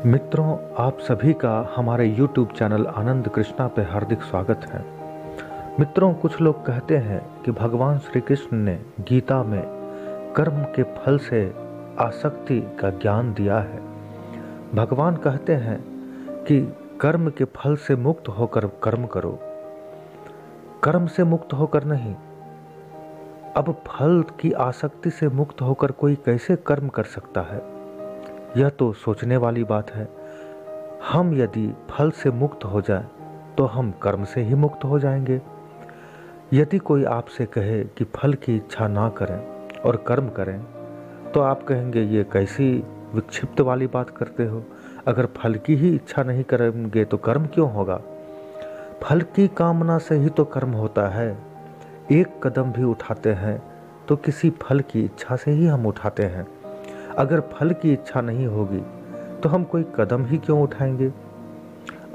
मित्रों, आप सभी का हमारे YouTube चैनल आनंद कृष्णा पे हार्दिक स्वागत है। मित्रों, कुछ लोग कहते हैं कि भगवान श्री कृष्ण ने गीता में कर्म के फल से आसक्ति का ज्ञान दिया है। भगवान कहते हैं कि कर्म के फल से मुक्त होकर कर्म करो, कर्म से मुक्त होकर नहीं। अब फल की आसक्ति से मुक्त होकर कोई कैसे कर्म कर सकता है? यह तो सोचने वाली बात है। हम यदि फल से मुक्त हो जाएं, तो हम कर्म से ही मुक्त हो जाएंगे। यदि कोई आपसे कहे कि फल की इच्छा ना करें और कर्म करें, तो आप कहेंगे ये कैसी विक्षिप्त वाली बात करते हो। अगर फल की ही इच्छा नहीं करेंगे तो कर्म क्यों होगा? फल की कामना से ही तो कर्म होता है। एक कदम भी उठाते हैं तो किसी फल की इच्छा से ही हम उठाते हैं। अगर फल की इच्छा नहीं होगी तो हम कोई कदम ही क्यों उठाएंगे?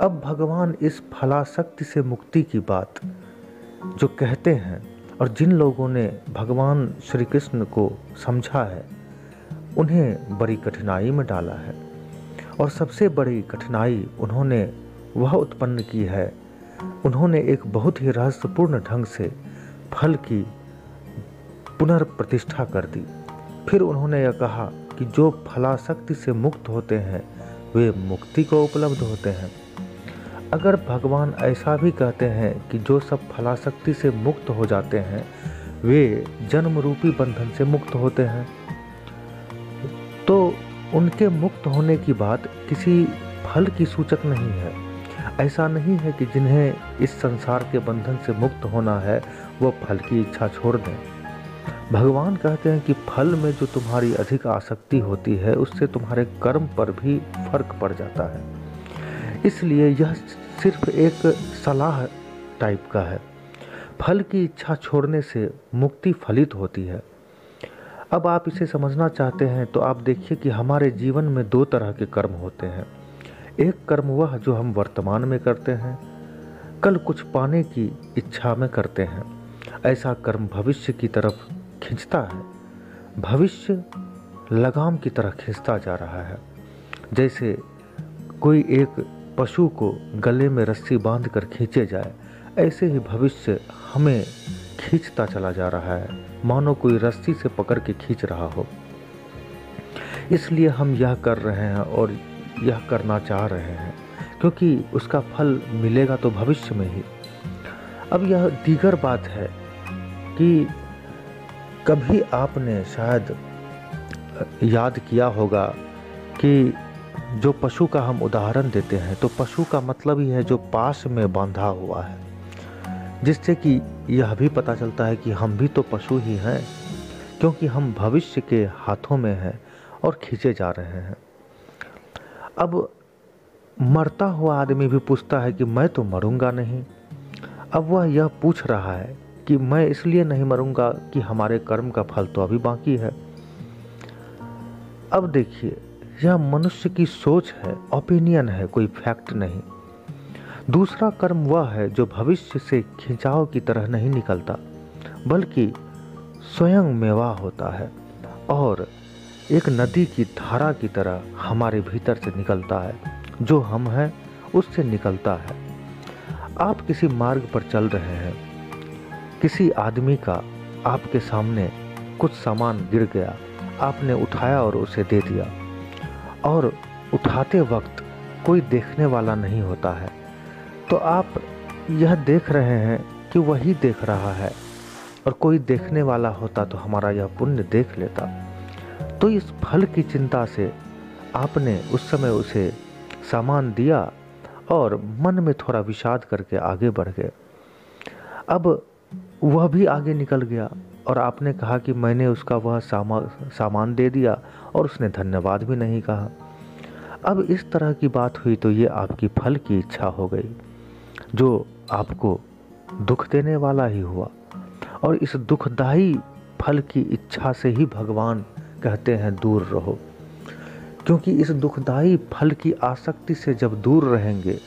अब भगवान इस फलासक्ति से मुक्ति की बात जो कहते हैं, और जिन लोगों ने भगवान श्री कृष्ण को समझा है, उन्हें बड़ी कठिनाई में डाला है। और सबसे बड़ी कठिनाई उन्होंने वह उत्पन्न की है। उन्होंने एक बहुत ही रहस्यपूर्ण ढंग से फल की पुनर्प्रतिष्ठा कर दी। फिर उन्होंने यह कहा कि जो फलासक्ति से मुक्त होते हैं वे मुक्ति को उपलब्ध होते हैं। अगर भगवान ऐसा भी कहते हैं कि जो सब फलासक्ति से मुक्त हो जाते हैं वे जन्म रूपी बंधन से मुक्त होते हैं, तो उनके मुक्त होने की बात किसी फल की सूचक नहीं है। ऐसा नहीं है कि जिन्हें इस संसार के बंधन से मुक्त होना है वो फल की इच्छा छोड़ दें। भगवान कहते हैं कि फल में जो तुम्हारी अधिक आसक्ति होती है उससे तुम्हारे कर्म पर भी फर्क पड़ जाता है। इसलिए यह सिर्फ एक सलाह टाइप का है। फल की इच्छा छोड़ने से मुक्ति फलित होती है। अब आप इसे समझना चाहते हैं तो आप देखिए कि हमारे जीवन में दो तरह के कर्म होते हैं। एक कर्म वह जो हम वर्तमान में करते हैं, कल कुछ पाने की इच्छा में करते हैं। ऐसा कर्म भविष्य की तरफ खींचता है। भविष्य लगाम की तरह खींचता जा रहा है। जैसे कोई एक पशु को गले में रस्सी बांध कर खींचे जाए, ऐसे ही भविष्य हमें खींचता चला जा रहा है, मानो कोई रस्सी से पकड़ के खींच रहा हो। इसलिए हम यह कर रहे हैं और यह करना चाह रहे हैं, क्योंकि उसका फल मिलेगा तो भविष्य में ही। अब यह दीगर बात है कि कभी आपने शायद याद किया होगा कि जो पशु का हम उदाहरण देते हैं, तो पशु का मतलब ही है जो पास में बांधा हुआ है, जिससे कि यह भी पता चलता है कि हम भी तो पशु ही हैं, क्योंकि हम भविष्य के हाथों में हैं और खींचे जा रहे हैं। अब मरता हुआ आदमी भी पूछता है कि मैं तो मरूंगा नहीं। अब वह यह पूछ रहा है कि मैं इसलिए नहीं मरूंगा कि हमारे कर्म का फल तो अभी बाकी है। अब देखिए, यह मनुष्य की सोच है, ओपिनियन है, कोई फैक्ट नहीं। दूसरा कर्म वह है जो भविष्य से खिंचाव की तरह नहीं निकलता, बल्कि स्वयं मेवा होता है और एक नदी की धारा की तरह हमारे भीतर से निकलता है। जो हम हैं उससे निकलता है। आप किसी मार्ग पर चल रहे हैं, किसी आदमी का आपके सामने कुछ सामान गिर गया, आपने उठाया और उसे दे दिया, और उठाते वक्त कोई देखने वाला नहीं होता है, तो आप यह देख रहे हैं कि वही देख रहा है, और कोई देखने वाला होता तो हमारा यह पुण्य देख लेता। तो इस फल की चिंता से आपने उस समय उसे सामान दिया और मन में थोड़ा विषाद करके आगे बढ़ गए। अब वह भी आगे निकल गया और आपने कहा कि मैंने उसका वह सामान दे दिया, और उसने धन्यवाद भी नहीं कहा। अब इस तरह की बात हुई तो ये आपकी फल की इच्छा हो गई, जो आपको दुख देने वाला ही हुआ। और इस दुखदायी फल की इच्छा से ही भगवान कहते हैं दूर रहो, क्योंकि इस दुखदायी फल की आसक्ति से जब दूर रहेंगे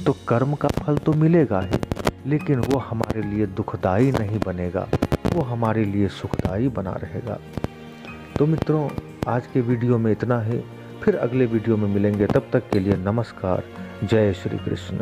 तो कर्म का फल तो मिलेगा ही, लेकिन वो हमारे लिए दुखदायी नहीं बनेगा, वो हमारे लिए सुखदायी बना रहेगा। तो मित्रों, आज के वीडियो में इतना ही। फिर अगले वीडियो में मिलेंगे। तब तक के लिए नमस्कार। जय श्री कृष्ण।